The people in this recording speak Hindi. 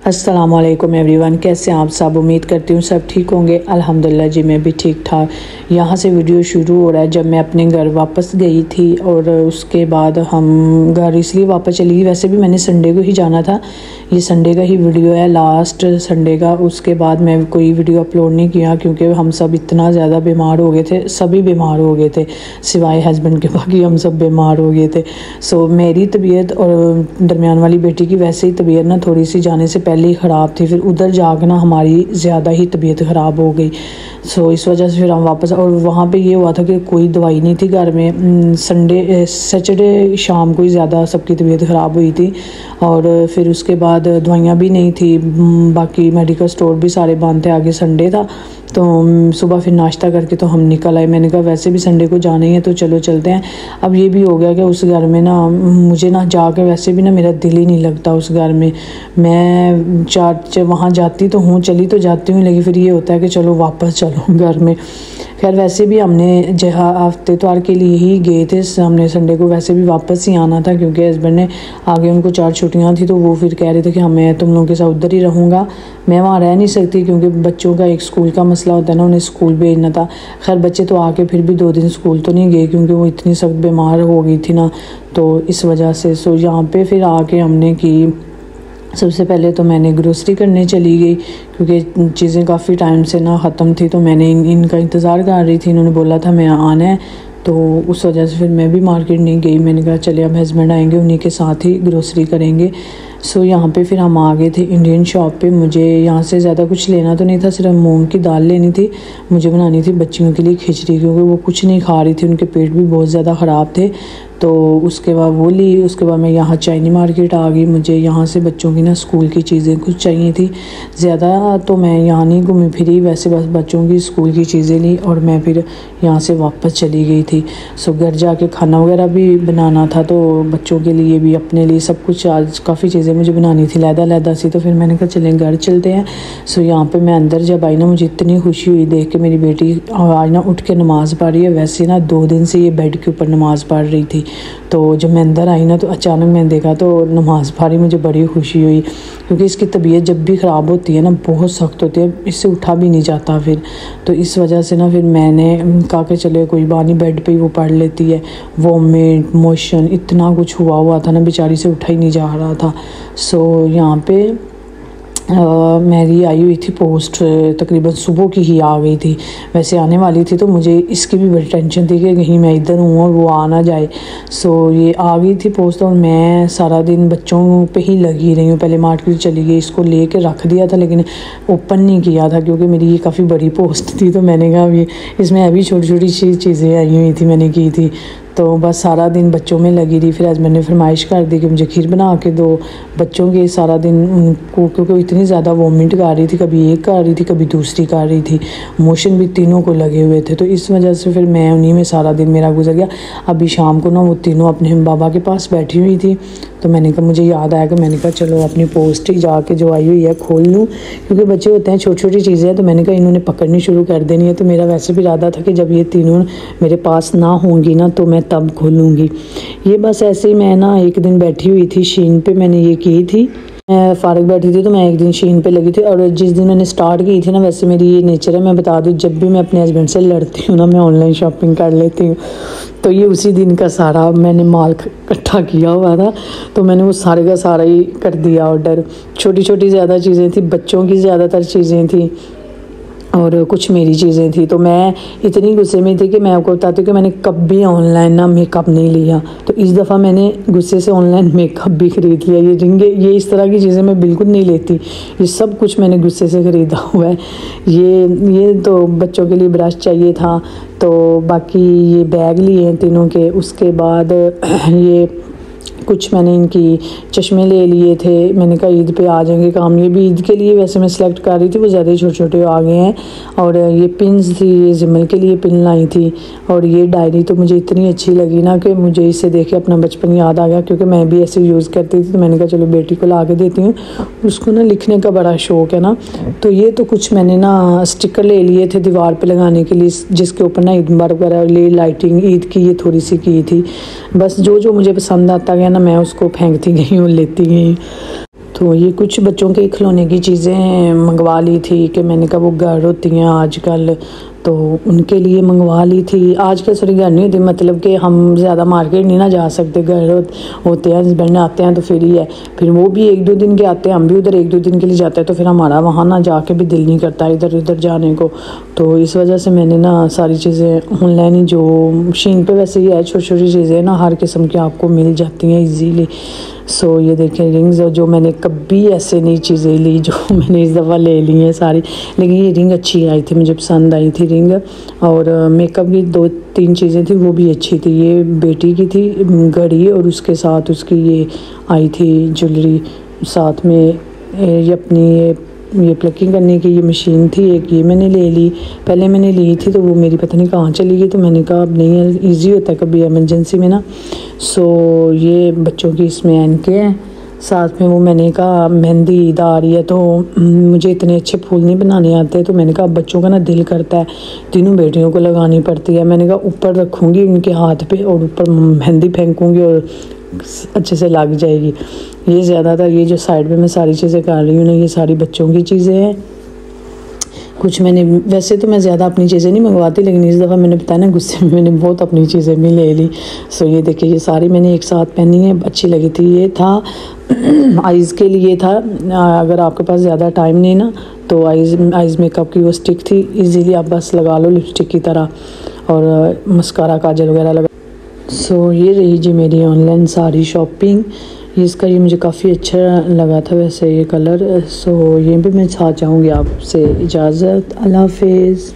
अस्सलाम वालेकुम एवरीवन, कैसे हैं आप सब। उम्मीद करती हूँ सब ठीक होंगे। अल्हम्दुलिल्लाह जी मैं भी ठीक ठाक। यहाँ से वीडियो शुरू हो रहा है जब मैं अपने घर वापस गई थी और उसके बाद हम घर इसलिए वापस चली गई। वैसे भी मैंने संडे को ही जाना था, ये संडे का ही वीडियो है, लास्ट संडे का। उसके बाद मैं कोई वीडियो अपलोड नहीं किया क्योंकि हम सब इतना ज़्यादा बीमार हो गए थे, सभी बीमार हो गए थे सिवाय हस्बैंड के, बाकी हम सब बीमार हो गए थे। सो मेरी तबीयत और दरमियान वाली बेटी की वैसे ही तबीयत ना थोड़ी सी जाने से पहले ही ख़राब थी, फिर उधर जाकर ना हमारी ज़्यादा ही तबीयत ख़राब हो गई। सो इस वजह से फिर हम वापस, और वहाँ पे ये हुआ था कि कोई दवाई नहीं थी घर में। सैटरडे शाम को ही ज़्यादा सबकी तबीयत ख़राब हुई थी और फिर उसके बाद दवाइयाँ भी नहीं थी, बाकी मेडिकल स्टोर भी सारे बंद थे, आगे संडे था। तो सुबह फिर नाश्ता करके तो हम निकल आए। मैंने कहा वैसे भी संडे को जाना ही है तो चलो चलते हैं। अब ये भी हो गया कि उस घर में ना मुझे ना जाकर वैसे भी ना मेरा दिल ही नहीं लगता उस घर में। मैं वहाँ जाती तो हूँ, चली तो जाती हूँ, लेकिन फिर ये होता है कि चलो वापस चलो घर में। खैर वैसे भी हमने जहाँ हफ्ते इतवार के लिए ही गए थे, हमने संडे को वैसे भी वापस ही आना था क्योंकि हस्बैंड ने आगे उनको 4 छुट्टियाँ थी, तो वो फिर कह रहे थे कि हाँ मैं तुम लोगों के साथ उधर ही रहूँगा, मैं वहाँ रह नहीं सकती क्योंकि बच्चों का एक स्कूल का मसला होता है ना, उन्हें स्कूल भेजना था। खैर बच्चे तो आके फिर भी 2 दिन स्कूल तो नहीं गए क्योंकि वो इतनी सख्त बीमार हो गई थी ना, तो इस वजह से। सो यहाँ पे फिर आके हमने की, सबसे पहले तो मैंने ग्रोसरी करने चली गई क्योंकि चीज़ें काफ़ी टाइम से ना ख़त्म थी, तो मैंने इनका इंतज़ार कर रही थी। इन्होंने बोला था मैं आना है, तो उस वजह से फिर मैं भी मार्केट नहीं गई। मैंने कहा चले अब हस्बैंड आएंगे, उन्हीं के साथ ही ग्रोसरी करेंगे। सो यहाँ पे फिर हम आ गए थे इंडियन शॉप पे। मुझे यहाँ से ज़्यादा कुछ लेना तो नहीं था, सिर्फ मूंग की दाल लेनी थी। मुझे बनानी थी बच्चियों के लिए खिचड़ी क्योंकि वो कुछ नहीं खा रही थी, उनके पेट भी बहुत ज़्यादा ख़राब थे। तो उसके बाद वो ली। उसके बाद मैं यहाँ चाइनी मार्केट आ गई। मुझे यहाँ से बच्चों की ना स्कूल की चीज़ें कुछ चाहिए थी, ज़्यादा तो मैं यहाँ नहीं घूमी फिरी, वैसे बस बच्चों की स्कूल की चीज़ें ली और मैं फिर यहाँ से वापस चली गई थी। सो घर जाके खाना वगैरह भी बनाना था, तो बच्चों के लिए भी अपने लिए सब कुछ, आज काफ़ी चीज़ें मुझे बनानी थी लैदा सी, तो फिर मैंने कहा चलें घर चलते हैं। सो यहाँ पे मैं अंदर जब आई ना, मुझे इतनी खुशी हुई देख के। मेरी बेटी आज ना उठ के नमाज़ पढ़ रही है, वैसे ना 2 दिन से ये बेड के ऊपर नमाज़ पढ़ रही थी। तो जब मैं अंदर आई ना तो अचानक मैंने देखा तो नमाज़ पढ़ी, मुझे बड़ी खुशी हुई क्योंकि इसकी तबीयत जब भी ख़राब होती है ना बहुत सख्त होती है, इससे उठा भी नहीं जाता फिर। तो इस वजह से ना फिर मैंने कहा कि चले कोई बात नहीं, बेड पे ही वो पढ़ लेती है। वॉमिट, मोशन, इतना कुछ हुआ था ना, बेचारी से उठा ही नहीं जा रहा था। सो यहाँ पे मेरी आई हुई थी पोस्ट, तकरीबन सुबह की ही आ गई थी। वैसे आने वाली थी तो मुझे इसकी भी बड़ी टेंशन थी कि कहीं मैं इधर हूँ और वो आ ना जाए। सो ये आ गई थी पोस्ट और मैं सारा दिन बच्चों पे ही लगी रही हूँ। पहले मार्केट चली गई, इसको ले कर रख दिया था लेकिन ओपन नहीं किया था क्योंकि मेरी ये काफ़ी बड़ी पोस्ट थी। तो मैंने कहा ये इसमें अभी छोटी छोटी चीज़ें आई हुई थी मैंने की थी, तो बस सारा दिन बच्चों में लगी रही। फिर आज मैंने फरमाइश कर दी कि मुझे खीर बना के दो बच्चों के। सारा दिन उनको, क्योंकि इतनी ज़्यादा वॉमिट कर रही थी, कभी एक कर रही थी कभी दूसरी कर रही थी, मोशन भी तीनों को लगे हुए थे, तो इस वजह से फिर मैं उन्हीं में सारा दिन मेरा गुजर गया। अभी शाम को ना वो तीनों अपने बाबा के पास बैठी हुई थी, तो मैंने कहा, मुझे याद आया कि मैंने कहा चलो अपनी पोस्ट ही जाके जो आई हुई है खोल लूँ, क्योंकि बच्चे होते हैं छोटी छोटी चीज़ें हैं, तो मैंने कहा इन्होंने पकड़नी शुरू कर देनी है। तो मेरा वैसे भी इरादा था कि जब ये तीनों मेरे पास ना होंगी ना तो मैं तब खोलूँगी। ये बस ऐसे ही मैं ना एक दिन बैठी हुई थी शीन पे, मैंने ये की थी, मैं फ़ारिग बैठी थी तो मैं एक दिन शीन पे लगी थी। और जिस दिन मैंने स्टार्ट की थी ना, वैसे मेरी ये नेचर है, मैं बता दूँ जब भी मैं अपने हस्बैंड से लड़ती हूँ ना मैं ऑनलाइन शॉपिंग कर लेती हूँ। तो ये उसी दिन का सारा मैंने माल इकट्ठा किया हुआ था, तो मैंने वो सारे का सारा ही कर दिया ऑर्डर। छोटी छोटी ज़्यादा चीज़ें थी, बच्चों की ज़्यादातर चीज़ें थी और कुछ मेरी चीज़ें थी। तो मैं इतनी गुस्से में थी कि मैं आपको बताती हूँ कि मैंने कभी ऑनलाइन ना मेकअप नहीं लिया, तो इस दफ़ा मैंने गुस्से से ऑनलाइन मेकअप भी ख़रीद लिया। ये रिंगे, ये इस तरह की चीज़ें मैं बिल्कुल नहीं लेती, ये सब कुछ मैंने गुस्से से ख़रीदा हुआ है। ये तो बच्चों के लिए ब्रश चाहिए था, तो बाकी ये बैग लिए हैं तीनों के। उसके बाद ये कुछ मैंने इनकी चश्मे ले लिए थे, मैंने कहा ईद पे आ जाएंगे काम। ये भी ईद के लिए वैसे मैं सेलेक्ट कर रही थी, वो ज़्यादा ही छोटे छोटे आ गए हैं। और ये पिन्स थी, ये जिमल के लिए पिन लाई थी। और ये डायरी तो मुझे इतनी अच्छी लगी ना कि मुझे इसे देख के अपना बचपन याद आ गया, क्योंकि मैं भी ऐसे यूज़ करती थी। तो मैंने कहा चलो बेटी को ला के देती हूँ, उसको ना लिखने का बड़ा शौक़ है ना। तो ये तो कुछ मैंने ना स्टिकर ले लिए थे दीवार पर लगाने के लिए, जिसके ऊपर ना ईद मुबारक वगैरह ले लाइटिंग ईद की ये थोड़ी सी की थी। बस जो जो मुझे पसंद आता गया ना मैं उसको फेंकती गई हूँ, लेती गई। तो ये कुछ बच्चों के खिलौने की चीज़ें मंगवा ली थी कि मैंने कहा वो घर होती हैं आजकल, तो उनके लिए मंगवा ली थी। आजकल सॉरी घर नहीं होती, मतलब कि हम ज़्यादा मार्केट नहीं ना जा सकते, घर होते हैं, हस्बैंड आते हैं तो फिर ही है, फिर वो भी 1-2 दिन के आते हैं, हम भी उधर 1-2 दिन के लिए जाते हैं, तो फिर हमारा वहाँ ना जाके भी दिल नहीं करता इधर उधर जाने को। तो इस वजह से मैंने ना सारी चीज़ें ऑनलाइन ही, जो शीन पे वैसे ही है, छोटी छोटी चीज़ें ना हर किस्म की आपको मिल जाती हैं ईजीली। सो ये देखें रिंग्स, जो मैंने कभी ऐसे नई चीज़ें ली जो मैंने इस दफ़ा ले ली हैं सारी, लेकिन ये रिंग अच्छी आई थी, मुझे पसंद आई थी रिंग। और मेकअप की 2-3 चीज़ें थी वो भी अच्छी थी। ये बेटी की थी घड़ी, और उसके साथ उसकी ये आई थी ज्वेलरी, साथ में ये अपनी ये प्लकिंग करने की ये मशीन थी एक, ये मैंने ले ली। पहले मैंने ली थी तो वो मेरी पता नहीं कहाँ चली गई, तो मैंने कहा अब नहीं है, ईजी होता है कभी इमरजेंसी में ना। सो ये बच्चों की इसमें ऐनकें हैं, साथ में वो मैंने कहा मेहंदी ईद आ रही है, तो मुझे इतने अच्छे फूल नहीं बनाने आते, तो मैंने कहा बच्चों का ना दिल करता है, तीनों बेटियों को लगानी पड़ती है। मैंने कहा ऊपर रखूँगी उनके हाथ पे और ऊपर मेहंदी फेंकूँगी और अच्छे से लग जाएगी। ये ज़्यादातर ये जो साइड में मैं सारी चीज़ें कर रही हूँ ना, ये सारी बच्चों की चीज़ें हैं। कुछ मैंने, वैसे तो मैं ज़्यादा अपनी चीज़ें नहीं मंगवाती, लेकिन इस दफ़ा मैंने बताया ना गुस्से में मैंने बहुत अपनी चीज़ें भी ले ली। सो ये देखिए ये सारी मैंने एक साथ पहनी है, अच्छी लगी थी। ये था आइज़ के लिए था, अगर आपके पास ज़्यादा टाइम नहीं ना तो आइज़ मेकअप की वो स्टिक थी, इजीली आप बस लगा लो लिपस्टिक की तरह, और मस्कारा काजल वगैरह लगा। सो ये रही जी मेरी ऑनलाइन सारी शॉपिंग। इसका ये मुझे काफ़ी अच्छा लगा था वैसे ये कलर। सो ये भी मैं साथ चाहूँगी आपसे इजाज़त, अल्लाह हाफिज़।